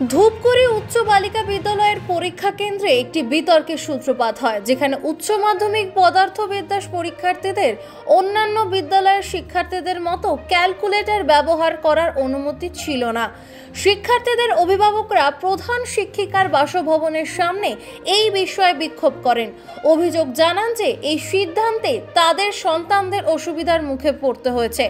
ধূপগুড়ি উচ্চ বালিকা বিদ্যালয়ের পরীক্ষা কেন্দ্রে একটি বিতর্কের সূত্রপাত হয়, যেখানে উচ্চ মাধ্যমিক পদার্থবিদ্যা পরীক্ষার্থীদের অন্যান্য বিদ্যালয়ের শিক্ষার্থীদের মতো ক্যালকুলেটর ব্যবহার করার অনুমতি ছিল না। শিক্ষার্থীদের অভিভাবকরা প্রধান শিক্ষিকার বাসভবনের সামনে এই বিষয়ে বিক্ষোভ করেন। অভিযোগ জানান যে এই সিদ্ধান্তে তাদের সন্তানদের অসুবিধার মুখে পড়তে হয়েছে।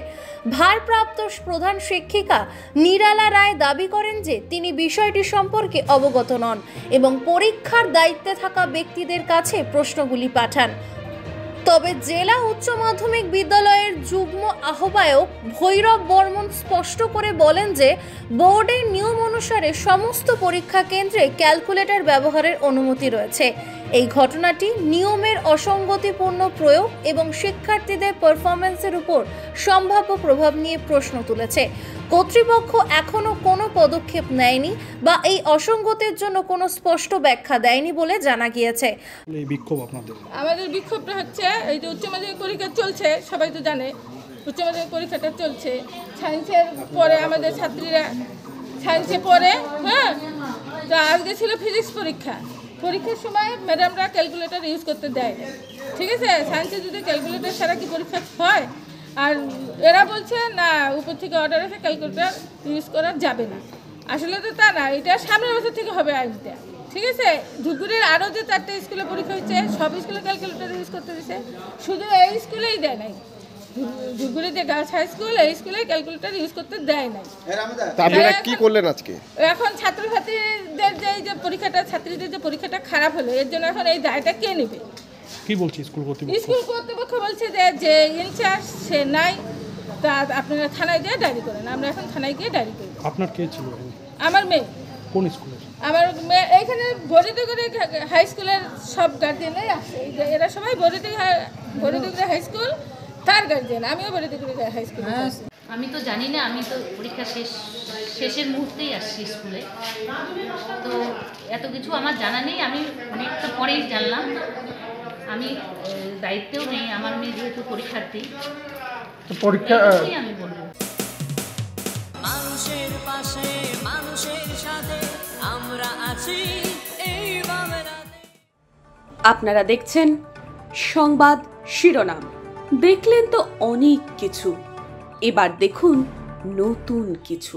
ভারপ্রাপ্ত প্রধান শিক্ষিকা নিরালা রায় দাবি করেন যে তিনি বিষয়টি সম্পর্কে অবগত নন এবং পরীক্ষার দায়িত্বে থাকা ব্যক্তিদের কাছে প্রশ্নগুলি পাঠান। তবে জেলা উচ্চ মাধ্যমিক বিদ্যালয়ের যুগ্ম আহ্বায়ক ভৈরব বর্মন স্পষ্ট করে বলেন যে বোর্ডের নিয়ম অনুসারে সমস্ত পরীক্ষা কেন্দ্রে ক্যালকুলেটর ব্যবহারের অনুমতি রয়েছে। এই ঘটনাটি নিয়মের অসঙ্গতিপূর্ণ প্রয়োগ এবং শিক্ষার্থীদের পারফরম্যান্সের উপর সম্ভাব্য প্রভাব নিয়ে প্রশ্ন তুলেছে। কর্তৃপক্ষ এখনো কোনো পদক্ষেপ নেয়নি বা এই অসঙ্গতির জন্য কোনো স্পষ্ট ব্যাখ্যা দেয়নি বলে জানা গিয়েছে। আমাদের বিক্ষোভটা হচ্ছে এই যে উচ্চ মাধ্যমিক পরীক্ষা চলছে, সবাই তো জানে উচ্চ মাধ্যমিক পরীক্ষাটা চলছে। সায়েন্সের পরে আমাদের ছাত্রীরা সায়েন্সে পড়ে, তো আজকে ছিল ফিজিক্স পরীক্ষার সময় ম্যাডামরা ক্যালকুলেটর ইউজ করতে দেয় না। ঠিক আছে, সায়েন্সে যদি ক্যালকুলেটর ছাড়া কি পরীক্ষা হয়? আর এরা বলছে না, উপর থেকে অর্ডার আছে ক্যালকুলেটর ইউজ করা যাবে না। আসলে তো তা না, এটা সামনের বছর থেকে হবে আইনটা। ঠিক আছে, ধূপগুড়ির আরও যে 4টে স্কুলে পরীক্ষা হচ্ছে সব স্কুলে ক্যালকুলেটর ইউজ করতে দিচ্ছে, শুধু এই স্কুলেই দেয় নাই। ধূপগুড়িতে গার্লস হাই স্কুল, এই স্কুলে ক্যালকুলেটর ইউজ করতে দেয় নাই। আপনারা কি করলেন আজকে? এখন ছাত্রছাত্রীদের যে পরীক্ষাটা, ছাত্রীদের যে পরীক্ষাটা খারাপ হলো, এর জন্য এখন এই দায়টা কে নেবে? কি বলছে স্কুল কর্তৃপক্ষ? স্কুল কর্তৃপক্ষ বলছে যে ইনচার্জ সে নাই, তা আপনারা থানায় গিয়ে ডায়েরি করেন। আমরা এখন থানায় গিয়ে ডায়েরি করি। আপনার কে ছিল? আমার মেয়ে। কোন স্কুলে? আমার মেয়ে এইখানে ভরিডিগুড়ি হাই স্কুলের সব গার্জিয়ানরাই আছে। এরা সবাই ভরিডিগুড়ি হাই স্কুল তার গার্জিয়ান। আমিও ভরিডিগুড়ি হাই স্কুল। আমি তো জানি না, আমি তো পরীক্ষা শেষের মুহূর্তেই আসছি স্কুলে, তো এত কিছু আমার জানা নেই। আমি অনেকটা পরেই জানলাম। আমি দায়িত্বেও নেই, আমার মেয়ে যেহেতু পরীক্ষার্থী, পরীক্ষা আমি বলবো মানুষের পাশে মানুষের সাথে আমরা আছি এই বাংলাতে। আপনারা দেখছেন সংবাদ শিরোনাম। দেখলেন তো অনেক কিছু, এবার দেখুন নতুন কিছু।